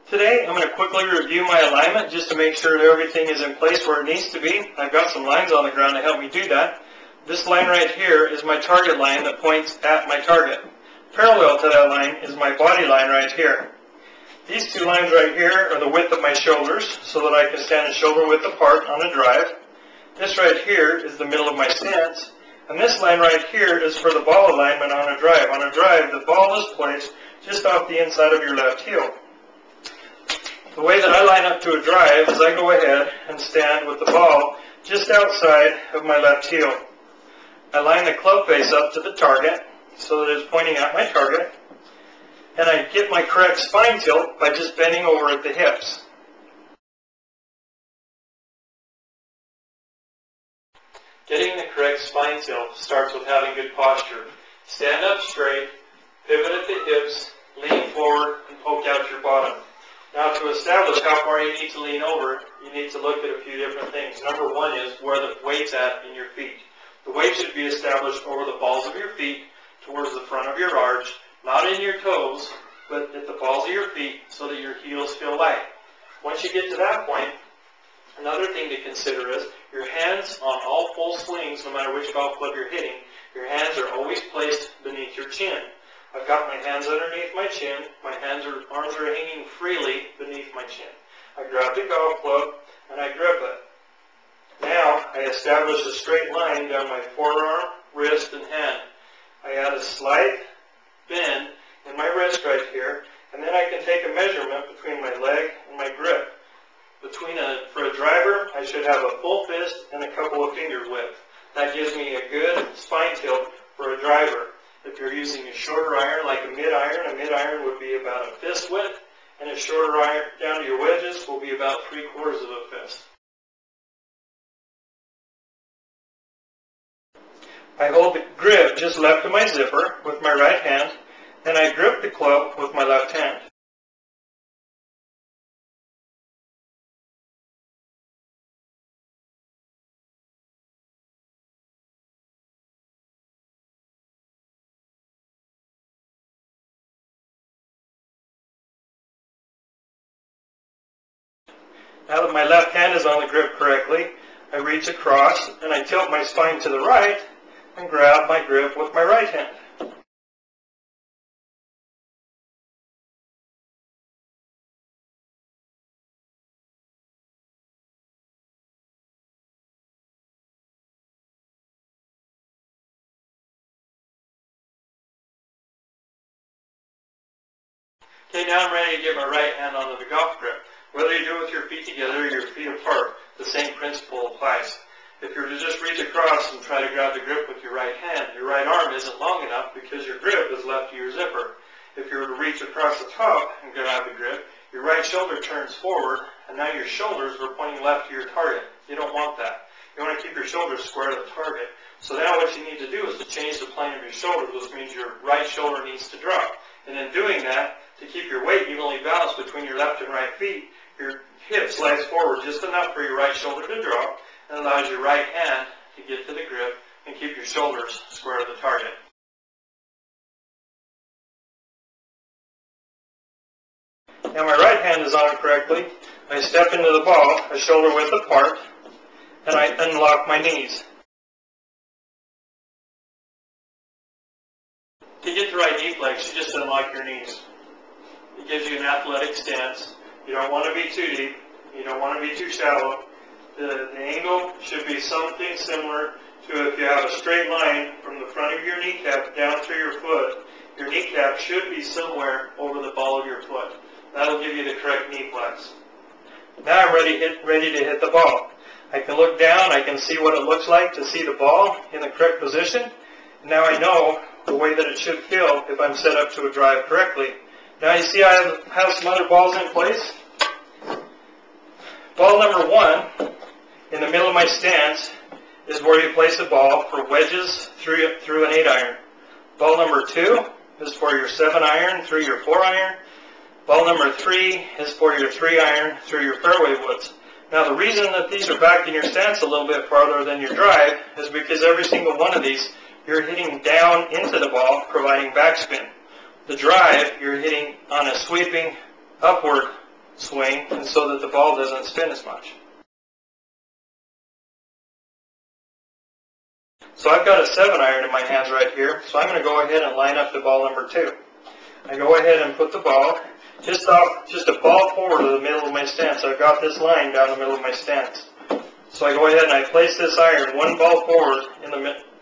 Today I'm going to quickly review my alignment just to make sure that everything is in place where it needs to be. I've got some lines on the ground to help me do that. This line right here is my target line that points at my target. Parallel to that line is my body line right here. These two lines right here are the width of my shoulders so that I can stand shoulder width apart on a drive. This right here is the middle of my stance. And this line right here is for the ball alignment on a drive. On a drive, the ball is placed just off the inside of your left heel. The way that I line up to a drive is I go ahead and stand with the ball just outside of my left heel. I line the club face up to the target so that it's pointing at my target. And I get my correct spine tilt by just bending over at the hips. Getting the correct spine tilt starts with having good posture. Stand up straight, pivot at the hips, lean forward, and poke out your bottom. Now, to establish how far you need to lean over, you need to look at a few different things. Number one is where the weight's at in your feet. The weight should be established over the balls of your feet towards the front of your arch, not in your toes, but at the balls of your feet so that your heels feel light. Once you get to that point, another thing to consider is your hands on all full swings, no matter which golf club you're hitting, your hands are always placed beneath your chin. I've got my hands underneath my chin. My arms are hanging freely beneath my chin. I grab the golf club and I grip it. Now I establish a straight line down my forearm, wrist, and hand. I add a slight bend in my wrist right here, and then I can take a measurement between my leg and my grip. For a driver, I should have a full fist and a couple of finger width. That gives me a good spine tilt for a driver. If you're using a shorter iron like a mid-iron would be about a fist width, and a shorter iron down to your wedges will be about 3/4 of a fist. I hold the grip just left of my zipper with my right hand, and I grip the club with my left hand. Now that my left hand is on the grip correctly, I reach across and I tilt my spine to the right and grab my grip with my right hand. Okay, now I'm ready to get my right hand onto the golf grip. Whether you do it with your feet together or your feet apart, the same principle applies. If you were to just reach across and try to grab the grip with your right hand, your right arm isn't long enough because your grip is left to your zipper. If you were to reach across the top and grab the grip, your right shoulder turns forward, and now your shoulders are pointing left to your target. You don't want that. You want to keep your shoulders square to the target. So now what you need to do is to change the plane of your shoulders, which means your right shoulder needs to drop. And in doing that, to keep your weight evenly balanced between your left and right feet, your hip slides forward just enough for your right shoulder to drop and allows your right hand to get to the grip and keep your shoulders square to the target. Now my right hand is on correctly. I step into the ball a shoulder width apart and I unlock my knees. To get the right knee flex, you just unlock your knees. It gives you an athletic stance. You don't want to be too deep. You don't want to be too shallow. The angle should be something similar to if you have a straight line from the front of your kneecap down through your foot. Your kneecap should be somewhere over the ball of your foot. That'll give you the correct knee flex. Now I'm ready to hit the ball. I can look down. I can see what it looks like to see the ball in the correct position. Now I know the way that it should feel if I'm set up to a drive correctly. Now you see I have some other balls in place. Ball number 1 in the middle of my stance is where you place the ball for wedges through an 8-iron. Ball number 2 is for your 7-iron through your 4-iron. Ball number 3 is for your 3-iron through your fairway woods. Now the reason that these are back in your stance a little bit farther than your drive is because every single one of these you're hitting down into the ball, providing backspin. The drive, you're hitting on a sweeping upward swing, and so that the ball doesn't spin as much. So I've got a 7-iron in my hands right here, so I'm going to go ahead and line up the ball number 2. I go ahead and put the ball just a ball forward of the middle of my stance. I've got this line down the middle of my stance. So I go ahead and I place this iron one ball forward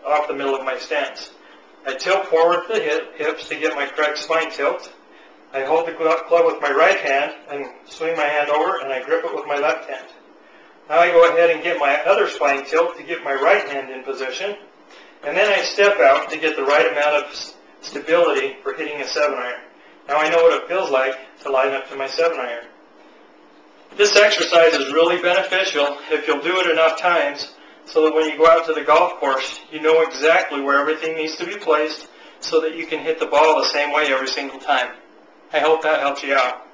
off the middle of my stance. I tilt forward the hips to get my correct spine tilt. I hold the club with my right hand and swing my hand over, and I grip it with my left hand. Now I go ahead and get my other spine tilt to get my right hand in position, and then I step out to get the right amount of stability for hitting a 7-iron. Now I know what it feels like to line up to my 7-iron. This exercise is really beneficial if you'll do it enough times so that when you go out to the golf course, you know exactly where everything needs to be placed so that you can hit the ball the same way every single time. I hope that helps you out.